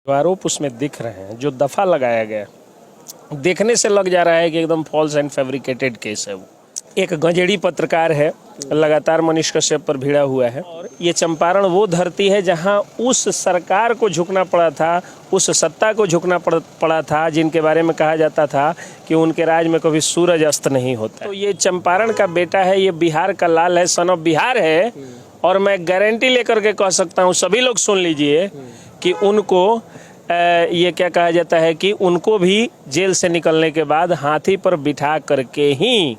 आरोप उसमें दिख रहे हैं, जो दफा लगाया गया, देखने से लग जा रहा है कि एकदम फॉल्स एंड फैब्रिकेटेड केस है। वो एक गंजेड़ी पत्रकार है, लगातार मनीष कश्यप पर भिड़ा हुआ है। और ये चंपारण वो धरती है जहां उस सरकार को झुकना पड़ा था, उस सत्ता को झुकना पड़ा था जिनके बारे में कहा जाता था कि उनके राज में कभी सूरज अस्त नहीं होता। तो ये चंपारण का बेटा है, ये बिहार का लाल है, सन ऑफ बिहार है। और मैं गारंटी लेकर के कह सकता हूँ, सभी लोग सुन लीजिए कि उनको ये क्या कहा जाता है कि उनको भी जेल से निकलने के बाद हाथी पर बिठा करके ही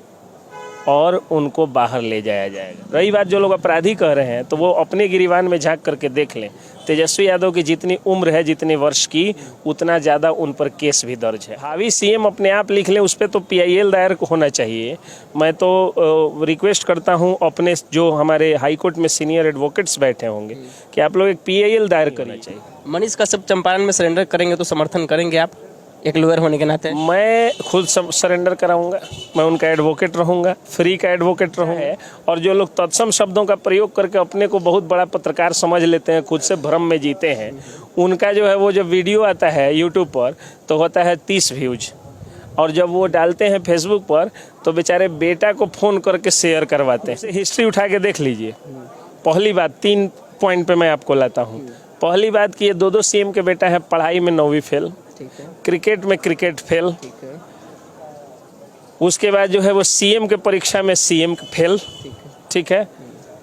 और उनको बाहर ले जाया जाएगा। रही बात जो लोग अपराधी कह रहे हैं, तो वो अपने गिरीवान में झांक करके देख लें। तेजस्वी यादव की जितनी उम्र है, जितने वर्ष की, उतना ज़्यादा उन पर केस भी दर्ज है। हावी सीएम अपने आप लिख लें, उस पर तो PIL दायर होना चाहिए। मैं तो रिक्वेस्ट करता हूं अपने जो हमारे हाईकोर्ट में सीनियर एडवोकेट्स बैठे होंगे कि आप लोग एक PIL दायर करना चाहिए। मनीष कश्यप चंपारण में सरेंडर करेंगे तो समर्थन करेंगे आप, एक लॉयर होने के नाते? मैं खुद सरेंडर कराऊंगा, मैं उनका एडवोकेट रहूंगा, फ्री का एडवोकेट रहूंगा। और जो लोग तत्सम शब्दों का प्रयोग करके अपने को बहुत बड़ा पत्रकार समझ लेते हैं, खुद से भ्रम में जीते हैं, उनका जो है वो जब वीडियो आता है यूट्यूब पर तो होता है 30 व्यूज, और जब वो डालते हैं फेसबुक पर तो बेचारे बेटा को फ़ोन करके शेयर करवाते हैं। हिस्ट्री उठा के देख लीजिए। पहली बात, 3 पॉइंट पे मैं आपको लाता हूँ। पहली बात कि ये 2 CM के बेटा है, पढ़ाई में 9वीं फेल, क्रिकेट में क्रिकेट फेल, उसके बाद जो है वो CM के परीक्षा में CM फेल, ठीक है।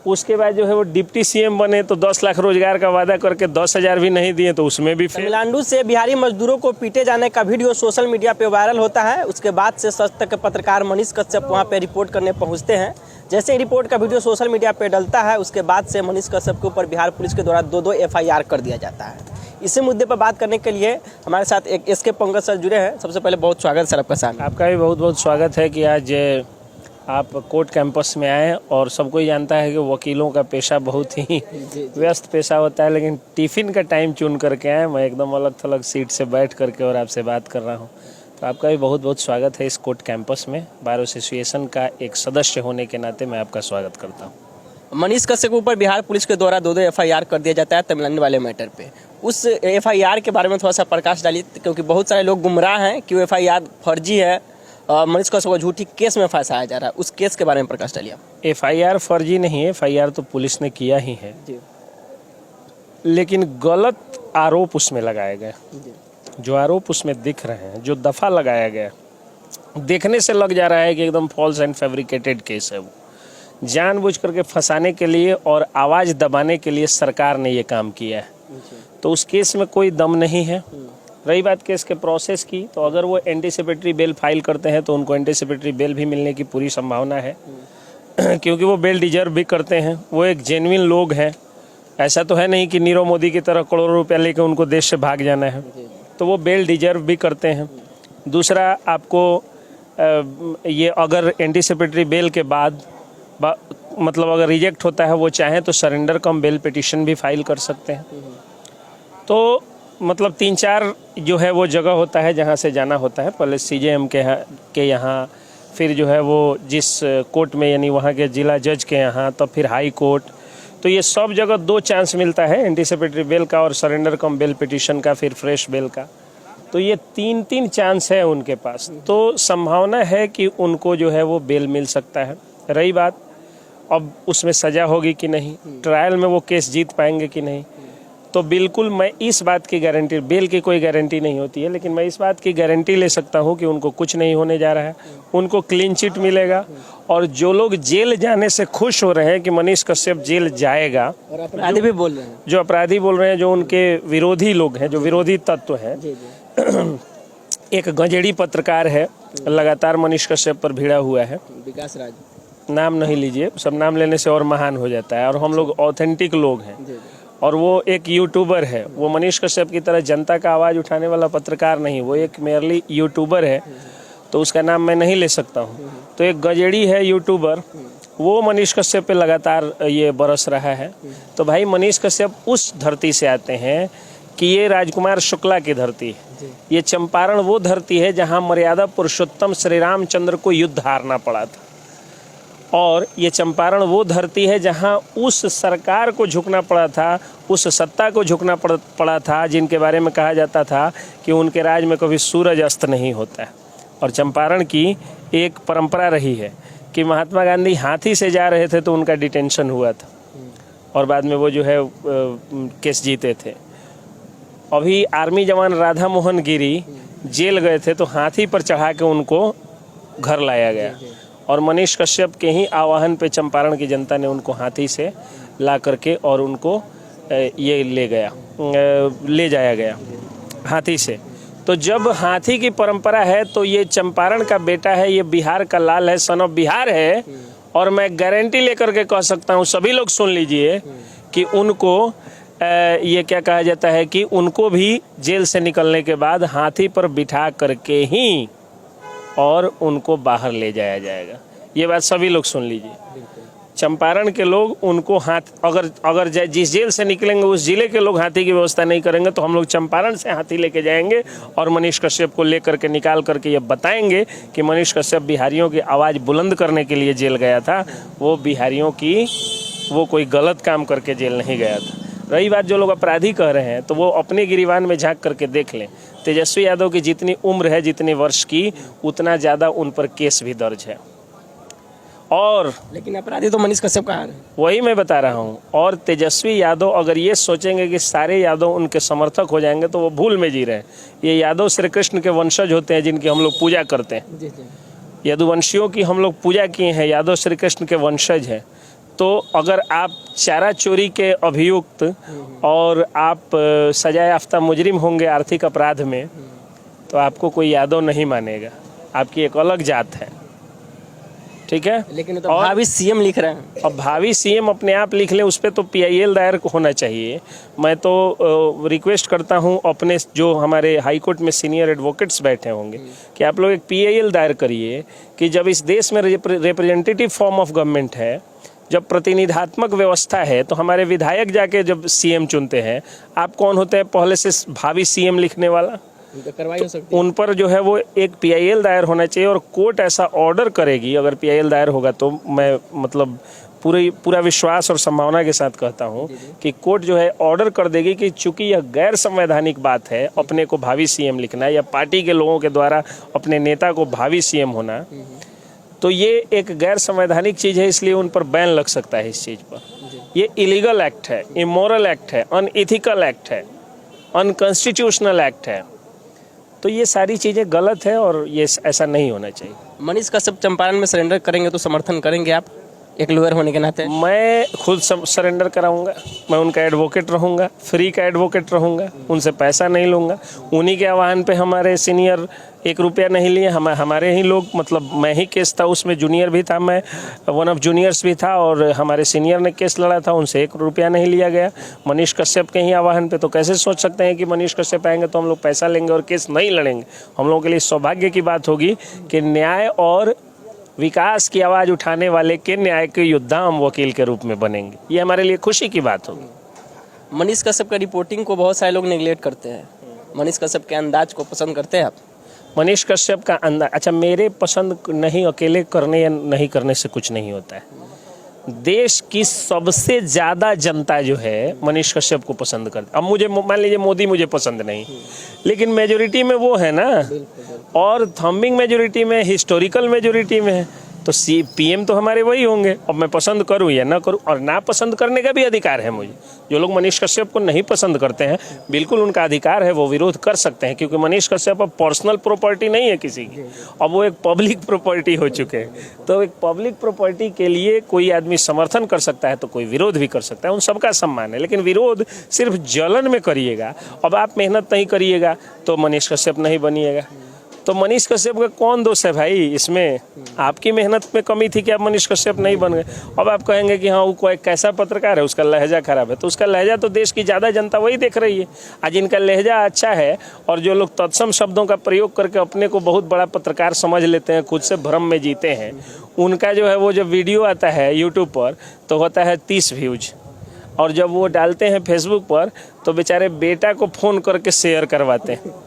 उसके बाद जो है वो डिप्टी CM बने तो 10 लाख रोजगार का वादा करके 10,000 भी नहीं दिए तो उसमें भी फेल। तमिलनाडु से बिहारी मजदूरों को पीटे जाने का वीडियो सोशल मीडिया पे वायरल होता है। उसके बाद से सच तक के पत्रकार मनीष कश्यप वहां पे रिपोर्ट करने पहुंचते हैं। जैसे ही रिपोर्ट का वीडियो सोशल मीडिया पे डलता है, उसके बाद से मनीष कश्यप के ऊपर बिहार पुलिस के द्वारा 2 FIR कर दिया जाता है। इसी मुद्दे पर बात करने के लिए हमारे साथ एक SK पंकज सर जुड़े हैं। सबसे पहले बहुत स्वागत सर आपका सामने। आपका भी बहुत बहुत स्वागत है कि आज आप कोर्ट कैंपस में आए। और सबको ही जानता है कि वकीलों का पेशा बहुत ही व्यस्त पेशा होता है, लेकिन टिफ़िन का टाइम चुन करके आए। मैं एकदम अलग थलग सीट से बैठ करके और आपसे बात कर रहा हूँ, तो आपका भी बहुत बहुत स्वागत है इस कोर्ट कैंपस में। बार एसोसिएशन का एक सदस्य होने के नाते मैं आपका स्वागत करता हूँ। मनीष कश्यप के ऊपर बिहार पुलिस के द्वारा 2 FIR कर दिया जाता है तमिलनाडु वाले मैटर पे। उस FIR के बारे में थोड़ा सा प्रकाश डालिए, क्योंकि बहुत सारे लोग गुमराह हैं कि वो FIR फर्जी है, मनीष कश्यप को झूठी केस में फंसाया जा रहा है। उस केस के बारे में प्रकाश डालिए। FIR फर्जी नहीं है, FIR तो पुलिस ने किया ही है जी। लेकिन गलत आरोप उसमें लगाए गए। जो आरोप उसमें दिख रहे हैं, जो दफा लगाया गया, देखने से लग जा रहा है कि एकदम फॉल्स एंड फैब्रिकेटेड केस है। वो जानबूझ करके फंसाने के लिए और आवाज़ दबाने के लिए सरकार ने ये काम किया है। तो उस केस में कोई दम नहीं है। रही बात केस के प्रोसेस की, तो अगर वो एंटीसिपेटरी बेल फाइल करते हैं तो उनको एंटीसिपेटरी बेल भी मिलने की पूरी संभावना है क्योंकि वो बेल डिजर्व भी करते हैं। वो एक जेन्युइन लोग हैं। ऐसा तो है नहीं कि नीरव मोदी की तरह करोड़ों रुपया लेकर उनको देश से भाग जाना है। तो वो बेल डिजर्व भी करते हैं। दूसरा, आपको ये अगर एंटीसिपेटरी बेल के बाद मतलब अगर रिजेक्ट होता है, वो चाहें तो सरेंडर कम बेल पिटिशन भी फाइल कर सकते हैं। तो मतलब 3-4 जो है वो जगह होता है जहाँ से जाना होता है। पहले CJM के यहाँ, फिर जो है वो जिस कोर्ट में यानी वहाँ के जिला जज के यहाँ, तब फिर हाई कोर्ट। तो ये सब जगह 2 चांस मिलता है, एंटीसिपेटरी बेल का और सरेंडर कम बेल पिटिशन का, फिर फ्रेश बेल का। तो ये 3 चांस है उनके पास। तो संभावना है कि उनको जो है वो बेल मिल सकता है। रही बात अब उसमें सज़ा होगी कि नहीं, ट्रायल में वो केस जीत पाएंगे कि नहीं, तो बिल्कुल मैं इस बात की गारंटी, बेल की कोई गारंटी नहीं होती है, लेकिन मैं इस बात की गारंटी ले सकता हूं कि उनको कुछ नहीं होने जा रहा है। उनको क्लीन चिट मिलेगा। और जो लोग जेल जाने से खुश हो रहे हैं कि मनीष कश्यप जेल जाएगा, और अपराधी भी बोल रहे हैं, जो अपराधी बोल रहे हैं, जो उनके विरोधी लोग हैं, जो विरोधी तत्व हैं, एक गंजेड़ी पत्रकार है, लगातार मनीष कश्यप पर भिड़ा हुआ है, विकास राज, नाम नहीं लीजिए, सब नाम लेने से और महान हो जाता है। और हम लोग ऑथेंटिक लोग हैं। और वो एक यूट्यूबर है। वो मनीष कश्यप की तरह जनता का आवाज़ उठाने वाला पत्रकार नहीं, वो एक मेयरली यूट्यूबर है। तो उसका नाम मैं नहीं ले सकता हूँ। तो एक गजेड़ी है यूट्यूबर, वो मनीष कश्यप पे लगातार ये बरस रहा है। तो भाई मनीष कश्यप उस धरती से आते हैं कि ये राजकुमार शुक्ला की धरती है। ये चंपारण वो धरती है जहाँ मर्यादा पुरुषोत्तम श्री रामचंद्र को युद्ध हारना पड़ा था। और ये चंपारण वो धरती है जहाँ उस सरकार को झुकना पड़ा था, उस सत्ता को झुकना पड़ा था जिनके बारे में कहा जाता था कि उनके राज में कभी सूरज अस्त नहीं होता है। और चंपारण की एक परंपरा रही है कि महात्मा गांधी हाथी से जा रहे थे तो उनका डिटेंशन हुआ था और बाद में वो जो है केस जीते थे। अभी आर्मी जवान राधा मोहन गिरी जेल गए थे तो हाथी पर चढ़ा के उनको घर लाया गया और मनीष कश्यप के ही आह्वान पे चंपारण की जनता ने उनको हाथी से ला करके और उनको ये ले जाया गया हाथी से। तो जब हाथी की परंपरा है तो ये चंपारण का बेटा है, ये बिहार का लाल है, सन ऑफ बिहार है। और मैं गारंटी लेकर के कह सकता हूँ, सभी लोग सुन लीजिए कि उनको ये क्या कहा जाता है कि उनको भी जेल से निकलने के बाद हाथी पर बिठा करके ही और उनको बाहर ले जाया जाएगा। ये बात सभी लोग सुन लीजिए। चंपारण के लोग उनको अगर जिस जेल से निकलेंगे उस जिले के लोग हाथी की व्यवस्था नहीं करेंगे तो हम लोग चंपारण से हाथी लेके जाएंगे और मनीष कश्यप को लेकर के निकाल करके ये बताएंगे कि मनीष कश्यप बिहारियों की आवाज़ बुलंद करने के लिए जेल गया था, वो बिहारियों की वो कोई गलत काम करके जेल नहीं गया था। रही बात जो लोग अपराधी कह रहे हैं तो वो अपने गिरीवान में झांक करके देख लें। तेजस्वी यादव की जितनी उम्र है, जितने वर्ष की, उतना ज़्यादा उन पर केस भी दर्ज है। और लेकिन अपराधी तो मनीष कश्यप का है। वही मैं बता रहा हूँ। और तेजस्वी यादव अगर ये सोचेंगे कि सारे यादव उनके समर्थक हो जाएंगे तो वो भूल में जी रहे हैं। ये यादव श्री कृष्ण के वंशज होते हैं जिनकी हम लोग पूजा करते हैं। जी जी। यदुवंशियों की हम लोग पूजा किए हैं, यादव श्री कृष्ण के वंशज हैं। तो अगर आप चारा चोरी के अभियुक्त और आप सजा याफ्ता मुजरिम होंगे आर्थिक अपराध में तो आपको कोई यादव नहीं मानेगा, आपकी एक अलग जात है, ठीक है। लेकिन तो भावी सीएम लिख रहे हैं। अब भावी सीएम अपने आप लिख ले, उस पर तो PIL दायर होना चाहिए। मैं तो रिक्वेस्ट करता हूं अपने जो हमारे हाई कोर्ट में सीनियर एडवोकेट्स बैठे होंगे कि आप लोग एक PIL दायर करिए कि जब इस देश में रिप्रेजेंटेटिव फॉर्म ऑफ गवर्नमेंट है, जब प्रतिनिधात्मक व्यवस्था है, तो हमारे विधायक जाके जब CM चुनते हैं, आप कौन होते हैं पहले से भावी CM लिखने वाला? कार्रवाई हो सकती है। उन पर जो है वो एक PIL दायर होना चाहिए और कोर्ट ऐसा ऑर्डर करेगी। अगर PIL दायर होगा तो मैं मतलब पूरा विश्वास और संभावना के साथ कहता हूँ कि कोर्ट जो है ऑर्डर कर देगी कि चूंकि यह गैर संवैधानिक बात है अपने को भावी CM लिखना या पार्टी के लोगों के द्वारा अपने नेता को भावी CM होना, तो ये एक गैर संवैधानिक चीज़ है, इसलिए उन पर बैन लग सकता है इस चीज़ पर। ये इलीगल एक्ट है, इमोरल एक्ट है, अनइथिकल एक्ट है, अनकॉन्स्टिट्यूशनल एक्ट है। तो ये सारी चीज़ें गलत है और ये ऐसा नहीं होना चाहिए। मनीष कश्यप चंपारण में सरेंडर करेंगे तो समर्थन करेंगे आप एक लॉयर होने के नाते? मैं खुद सरेंडर कराऊंगा, मैं उनका एडवोकेट रहूंगा, फ्री का एडवोकेट रहूंगा, उनसे पैसा नहीं लूंगा। उन्हीं के आह्वान पे हमारे सीनियर 1 रुपया नहीं लिए, हमारे ही लोग, मतलब मैं ही केस था उसमें, जूनियर भी था, मैं वन ऑफ जूनियर्स भी था और हमारे सीनियर ने केस लड़ा था, उनसे 1 रुपया नहीं लिया गया मनीष कश्यप के ही आह्वान पे। तो कैसे सोच सकते हैं कि मनीष कश्यप आएंगे तो हम लोग पैसा लेंगे और केस नहीं लड़ेंगे? हम लोगों के लिए सौभाग्य की बात होगी कि न्याय और विकास की आवाज़ उठाने वाले के न्याय के योद्धा हम वकील के रूप में बनेंगे। ये हमारे लिए खुशी की बात होगी। मनीष कश्यप का रिपोर्टिंग को बहुत सारे लोग नेगलेक्ट करते हैं, मनीष कश्यप के अंदाज को पसंद करते हैं आप? मनीष कश्यप का अंदाज, अच्छा, मेरे पसंद नहीं, अकेले करने या नहीं करने से कुछ नहीं होता है। देश की सबसे ज़्यादा जनता जो है मनीष कश्यप को पसंद करती। अब मुझे मान लीजिए मोदी मुझे पसंद नहीं, लेकिन मेजोरिटी में वो है ना, और थंबिंग मेजोरिटी में, हिस्टोरिकल मेजोरिटी में है, तो PM तो हमारे वही होंगे। अब मैं पसंद करूं या ना करूं, और ना पसंद करने का भी अधिकार है मुझे। जो लोग मनीष कश्यप को नहीं पसंद करते हैं, बिल्कुल उनका अधिकार है, वो विरोध कर सकते हैं, क्योंकि मनीष कश्यप अब पर्सनल प्रॉपर्टी नहीं है किसी की, अब वो एक पब्लिक प्रॉपर्टी हो चुके हैं। तो एक पब्लिक प्रॉपर्टी के लिए कोई आदमी समर्थन कर सकता है तो कोई विरोध भी कर सकता है, उन सबका सम्मान है। लेकिन विरोध सिर्फ जलन में करिएगा, अब आप मेहनत नहीं करिएगा तो मनीष कश्यप नहीं बनिएगा। तो मनीष कश्यप का कौन दोष है भाई इसमें? आपकी मेहनत में कमी थी कि आप मनीष कश्यप नहीं बन गए। अब आप कहेंगे कि हाँ वो कोई कैसा पत्रकार है, उसका लहजा खराब है, तो उसका लहजा तो देश की ज़्यादा जनता वही देख रही है। आज इनका लहजा अच्छा है और जो लोग तत्सम शब्दों का प्रयोग करके अपने को बहुत बड़ा पत्रकार समझ लेते हैं, खुद से भ्रम में जीते हैं, उनका जो है वो जब वीडियो आता है यूट्यूब पर तो होता है 30 व्यूज, और जब वो डालते हैं फेसबुक पर तो बेचारे बेटा को फ़ोन करके शेयर करवाते हैं,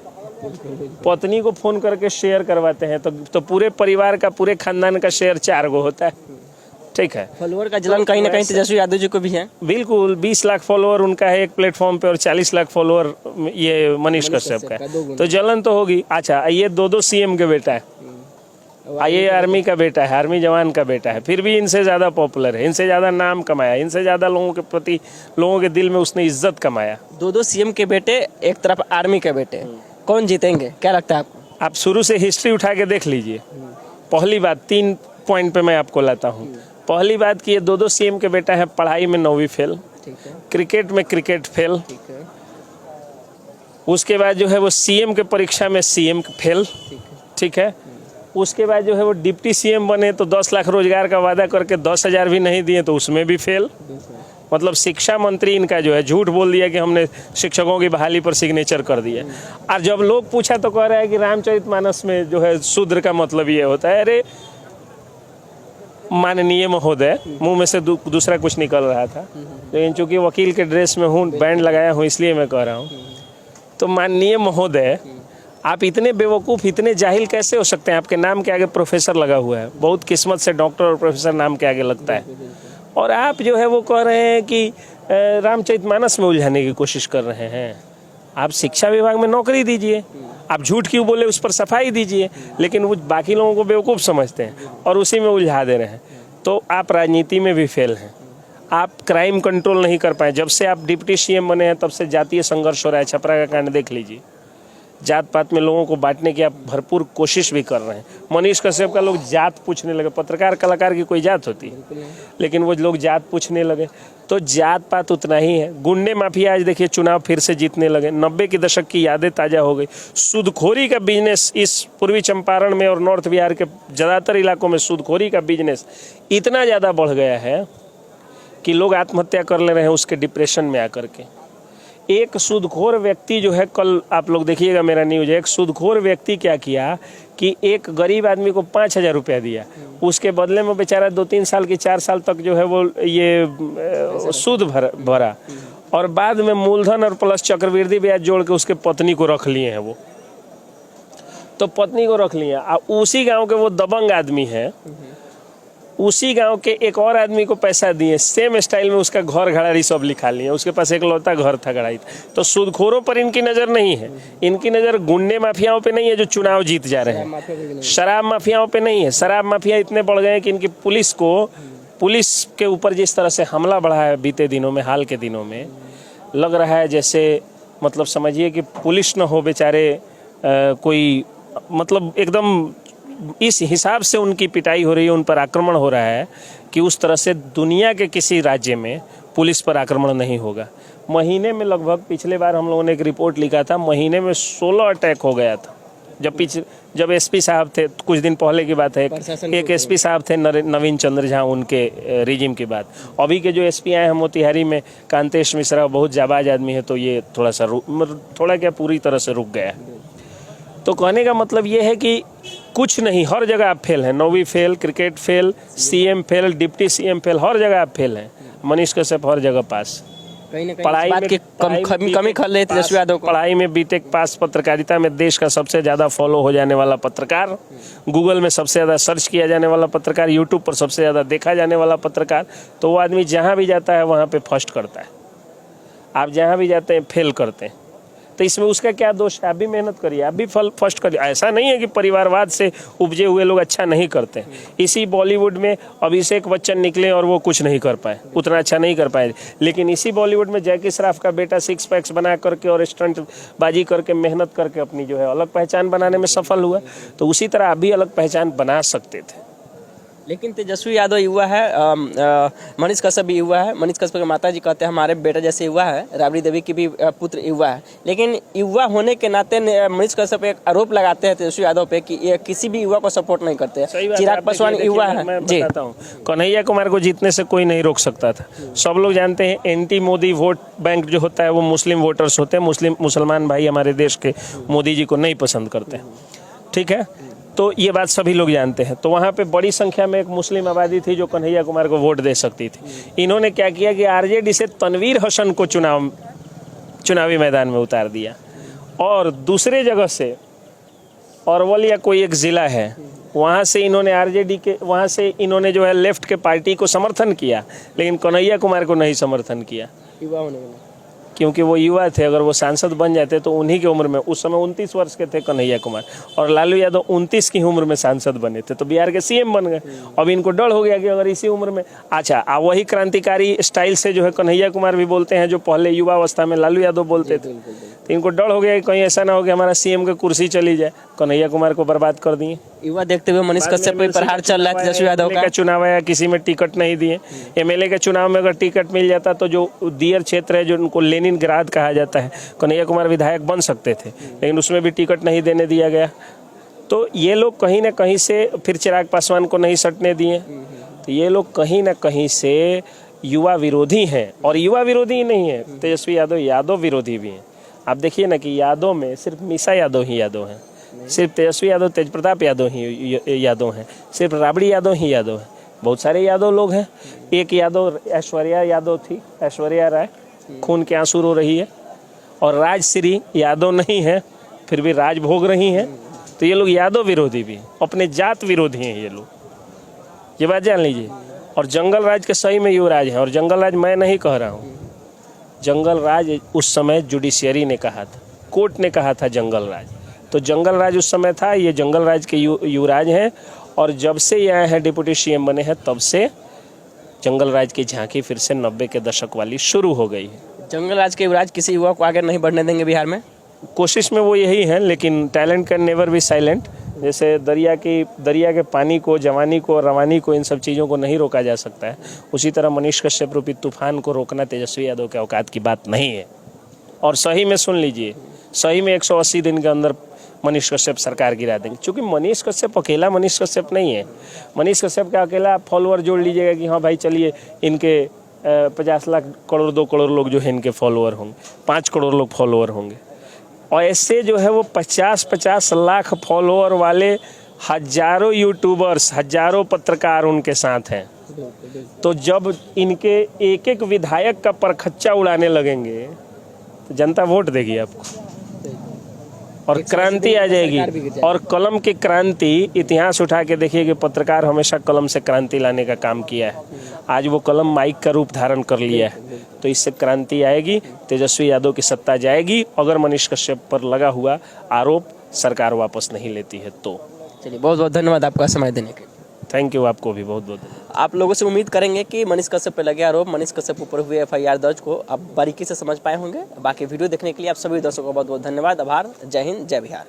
पत्नी को फ़ोन करके शेयर करवाते हैं, तो पूरे परिवार का, पूरे खानदान का शेयर 4 गो होता है। ठीक है। फॉलोअर का जलन कहीं ना कहीं तेजस्वी यादव जी को भी है। बिल्कुल 20 लाख फॉलोअर उनका है एक प्लेटफॉर्म पे और 40 लाख फॉलोअर ये मनीष कश्यप का है, तो जलन तो होगी। अच्छा, ये दो सीएम के बेटा है, ये आर्मी का बेटा है, आर्मी जवान का बेटा है, फिर भी इनसे ज़्यादा पॉपुलर है, इनसे ज़्यादा नाम कमाया, इनसे ज़्यादा लोगों के प्रति, लोगों के दिल में उसने इज्जत कमाया। दो सीएम के बेटे, एक तरफ आर्मी के बेटे, कौन जीतेंगे, क्या लगता है आपको? आप शुरू से हिस्ट्री उठा के देख लीजिए। पहली बात 3 पॉइंट पे मैं आपको लाता हूँ। पहली बात कि ये दो सीएम के बेटा है, पढ़ाई में 9वीं फेल, क्रिकेट में क्रिकेट फेल, उसके बाद जो है वो सीएम के परीक्षा में सीएम फेल, ठीक है। उसके बाद जो है वो डिप्टी सीएम बने तो 10 लाख रोजगार का वादा करके 10,000 भी नहीं दिए तो उसमें भी फेल। मतलब शिक्षा मंत्री इनका जो है झूठ बोल दिया कि हमने शिक्षकों की बहाली पर सिग्नेचर कर दिया। और जब लोग पूछा तो कह रहा है कि रामचरितमानस में जो है शूद्र का मतलब ये होता है। अरे माननीय महोदय, मुंह में से दूसरा कुछ निकल रहा था, लेकिन चूंकि वकील के ड्रेस में हूँ, बैंड लगाया हूँ, इसलिए मैं कह रहा हूँ। तो माननीय महोदय, आप इतने बेवकूफ़, इतने जाहिल कैसे हो सकते हैं? आपके नाम के आगे प्रोफेसर लगा हुआ है, बहुत किस्मत से डॉक्टर और प्रोफेसर नाम के आगे लगता है, और आप जो है वो कह रहे हैं कि रामचरितमानस में उलझाने की कोशिश कर रहे हैं। आप शिक्षा विभाग में नौकरी दीजिए, आप झूठ क्यों बोले उस पर सफाई दीजिए, लेकिन वो बाकी लोगों को बेवकूफ़ समझते हैं और उसी में उलझा दे रहे हैं। तो आप राजनीति में भी फेल हैं, आप क्राइम कंट्रोल नहीं कर पाए। जब से आप डिप्टी सीएम बने हैं तब से जातीय संघर्ष हो रहा है। छपरा का कांड देख लीजिए, जात पात में लोगों को बांटने की आप भरपूर कोशिश भी कर रहे हैं। मनीष कश्यप का लोग जात पूछने लगे, पत्रकार कलाकार की कोई जात होती है, लेकिन वो लोग जात पूछने लगे। तो जात पात उतना ही है। गुंडे माफिया आज देखिए चुनाव फिर से जीतने लगे। 90 के दशक की यादें ताज़ा हो गई। सूदखोरी का बिजनेस इस पूर्वी चंपारण में और नॉर्थ बिहार के ज़्यादातर इलाकों में सूदखोरी का बिजनेस इतना ज़्यादा बढ़ गया है कि लोग आत्महत्या कर ले रहे हैं उसके डिप्रेशन में आकर के। एक सूदखोर व्यक्ति जो है, कल आप लोग देखिएगा मेरा न्यूज, एक सूदखोर व्यक्ति क्या किया कि एक गरीब आदमी को 5,000 रुपया दिया, उसके बदले में बेचारा 2-3 साल की 4 साल तक जो है वो ये सूद भरा, और बाद में मूलधन और प्लस चक्रवृद्धि ब्याज जोड़ के उसके पत्नी को रख लिए हैं। वो तो पत्नी को रख लिए, उसी गाँव के वो दबंग आदमी है, उसी गांव के एक और आदमी को पैसा दिए, सेम स्टाइल में उसका घर घड़ारी सब लिखा लिए, उसके पास एक लौता घर था घड़ाई। तो सूदखोरों पर इनकी नज़र नहीं है, इनकी नज़र गुंडे माफियाओं पे नहीं है जो चुनाव जीत जा रहे हैं, शराब माफियाओं पे नहीं है। शराब माफिया इतने बढ़ गए हैं कि इनकी पुलिस के ऊपर जिस तरह से हमला बढ़ा है बीते दिनों में, हाल के दिनों में, लग रहा है जैसे मतलब समझिए कि पुलिस न हो बेचारे, कोई मतलब एकदम इस हिसाब से उनकी पिटाई हो रही है, उन पर आक्रमण हो रहा है कि उस तरह से दुनिया के किसी राज्य में पुलिस पर आक्रमण नहीं होगा। महीने में लगभग, पिछले बार हम लोगों ने एक रिपोर्ट लिखा था, महीने में 16 अटैक हो गया था। जब एसपी साहब थे, कुछ दिन पहले की बात है, एक एसपी साहब थे नवीन चंद्र झा, उनके रिजिम की बात। अभी के जो एसपी आए हैं मोतिहारी में, कांतेश मिश्रा, बहुत जाबाज आदमी है, तो ये थोड़ा क्या पूरी तरह से रुक गया है। तो कहने का मतलब ये है कि कुछ नहीं, हर जगह आप फेल हैं। 9वीं fail, cricket fail, CM fail, deputy CM fail, हर जगह आप फेल हैं। मनीष कश्यप हर जगह पास। पढ़ाई में कमी खल रही तेजस्वी यादव को। पढ़ाई में बीटेक पास, पत्रकारिता में देश का सबसे ज़्यादा फॉलो हो जाने वाला पत्रकार, गूगल में सबसे ज़्यादा सर्च किया जाने वाला पत्रकार, यूट्यूब पर सबसे ज़्यादा देखा जाने वाला पत्रकार, तो वो आदमी जहाँ भी जाता है वहाँ पे फर्स्ट करता है। आप जहाँ भी जाते हैं फेल करते हैं, तो इसमें उसका क्या दोष है? आप भी मेहनत करिए, आप भी फर्स्ट करिए। ऐसा नहीं है कि परिवारवाद से उपजे हुए लोग अच्छा नहीं करते। इसी बॉलीवुड में अभिषेक बच्चन निकले और वो कुछ नहीं कर पाए, उतना अच्छा नहीं कर पाए, लेकिन इसी बॉलीवुड में जैकी श्रॉफ का बेटा 6 पैक्स बना करके और स्टंट बाजी करके मेहनत करके अपनी जो है अलग पहचान बनाने में सफल हुआ। तो उसी तरह आप भी अलग पहचान बना सकते थे। लेकिन तेजस्वी यादव युवा है, मनीष कश्यप भी युवा है। मनीष कश्यप के माता जी कहते हैं हमारे बेटा जैसे युवा है, राबड़ी देवी की भी पुत्र युवा है। लेकिन युवा होने के नाते मनीष कश्यप एक आरोप लगाते हैं तेजस्वी यादव पे कि ये किसी भी युवा को सपोर्ट नहीं करते। चिराग पासवान युवा है। मैं बताता हूँ, कन्हैया कुमार को जीतने से कोई नहीं रोक सकता था। सब लोग जानते हैं एंटी मोदी वोट बैंक जो होता है वो मुस्लिम वोटर्स होते हैं। मुसलमान भाई हमारे देश के मोदी जी को नहीं पसंद करते, ठीक है, तो ये बात सभी लोग जानते हैं। तो वहाँ पे बड़ी संख्या में एक मुस्लिम आबादी थी जो कन्हैया कुमार को वोट दे सकती थी। इन्होंने क्या किया कि आरजेडी से तनवीर हसन को चुनावी मैदान में उतार दिया, और दूसरे जगह से अरवल या कोई एक ज़िला है वहाँ से इन्होंने आरजेडी के, वहाँ से इन्होंने जो है लेफ्ट के पार्टी को समर्थन किया, लेकिन कन्हैया कुमार को नहीं समर्थन किया, युवा होने वाला। क्योंकि वो युवा थे। अगर वो सांसद बन जाते तो उन्हीं की उम्र में, उस समय 29 वर्ष के थे कन्हैया कुमार, और लालू यादव 29 की उम्र में सांसद बने थे, तो बिहार के सीएम बन गए। अब इनको डर हो गया कि अगर इसी उम्र में, अच्छा वही क्रांतिकारी स्टाइल से जो है कन्हैया कुमार भी बोलते हैं जो पहले युवा अवस्था में लालू यादव बोलते थे, तो इनको डर हो गया कि कहीं ऐसा ना हो कि हमारा सीएम की कुर्सी चली जाए, कन्हैया कुमार को बर्बाद कर दिए। युवा देखते हुए मनीष कश्यप पे प्रहार चल रहा है तेजस्वी यादव का। चुनाव आया, किसी में टिकट नहीं दिए। एमएलए के चुनाव में अगर टिकट मिल जाता तो जो दियर क्षेत्र है, जो उनको लेनिनग्राद कहा जाता है, कन्हैया कुमार विधायक बन सकते थे, लेकिन उसमें भी टिकट नहीं देने दिया गया। तो ये लोग कहीं ना कहीं से, फिर चिराग पासवान को नहीं सटने दिए, तो ये लोग कहीं ना कहीं से युवा विरोधी हैं। और युवा विरोधी ही नहीं है तेजस्वी यादव, यादव विरोधी भी हैं। आप देखिए ना कि यादव में सिर्फ मीसा यादव ही यादव हैं, सिर्फ तेजस्वी यादव, तेज प्रताप यादव ही यादव हैं, सिर्फ राबड़ी यादव ही यादव हैं। बहुत सारे यादव लोग हैं। एक यादव ऐश्वर्या यादव थी, ऐश्वर्या राय, खून के आंसू रो रही है, और राजश्री यादव नहीं है, फिर भी राज भोग रही हैं। तो ये लोग यादव विरोधी भी हैं, अपने जात विरोधी हैं ये लोग, ये बात जान लीजिए। और जंगल राज के सही में युवराज हैं, और जंगल राज मैं नहीं कह रहा हूँ, जंगल राज उस समय जुडिशियरी ने कहा था, कोर्ट ने कहा था जंगल राज, तो जंगल राज उस समय था, ये जंगल राज के युवराज हैं। और जब से ये आए हैं डिप्टी सीएम बने हैं, तब से जंगल राज की झांकी फिर से 90 के दशक वाली शुरू हो गई है। जंगल राज के युवराज किसी युवा को आगे नहीं बढ़ने देंगे बिहार में। कोशिश में वो यही है, लेकिन talent can never be silent. जैसे दरिया के पानी को, जवानी को, रवानी को, इन सब चीज़ों को नहीं रोका जा सकता है, उसी तरह मनीष कश्यप रूपी तूफान को रोकना तेजस्वी यादव के औकात की बात नहीं है। और सही में सुन लीजिए, सही में 180 दिन के अंदर मनीष कश्यप सरकार गिरा देंगे। क्योंकि मनीष कश्यप अकेला मनीष कश्यप नहीं है। मनीष कश्यप का अकेला फॉलोअर जोड़ लीजिएगा कि हाँ भाई चलिए इनके 50 लाख करोड़ 2 करोड़ लोग जो है इनके फॉलोअर होंगे, 5 करोड़ लोग फॉलोअर होंगे, और ऐसे जो है वो 50-50 लाख फॉलोअर वाले हजारों यूट्यूबर्स, हजारों पत्रकार उनके साथ हैं। तो जब इनके एक एक विधायक का परखच्चा उड़ाने लगेंगे तो जनता वोट देगी आपको, और क्रांति आ जाएगी। और कलम की क्रांति, इतिहास उठा के देखिए कि पत्रकार हमेशा कलम से क्रांति लाने का काम किया है। आज वो कलम माइक का रूप धारण कर लिया है, तो इससे क्रांति आएगी, तेजस्वी यादव की सत्ता जाएगी, अगर मनीष कश्यप पर लगा हुआ आरोप सरकार वापस नहीं लेती है तो। चलिए, बहुत बहुत धन्यवाद आपका समय देने के लिए। थैंक यू, आपको भी बहुत बहुत। आप लोगों से उम्मीद करेंगे कि मनीष कश्यप पर लगे आरोप, मनीष कश्यप ऊपर हुए FIR दर्ज को आप बारीकी से समझ पाए होंगे। बाकी वीडियो देखने के लिए आप सभी दर्शकों का बहुत बहुत धन्यवाद, आभार। जय हिंद, जय बिहार।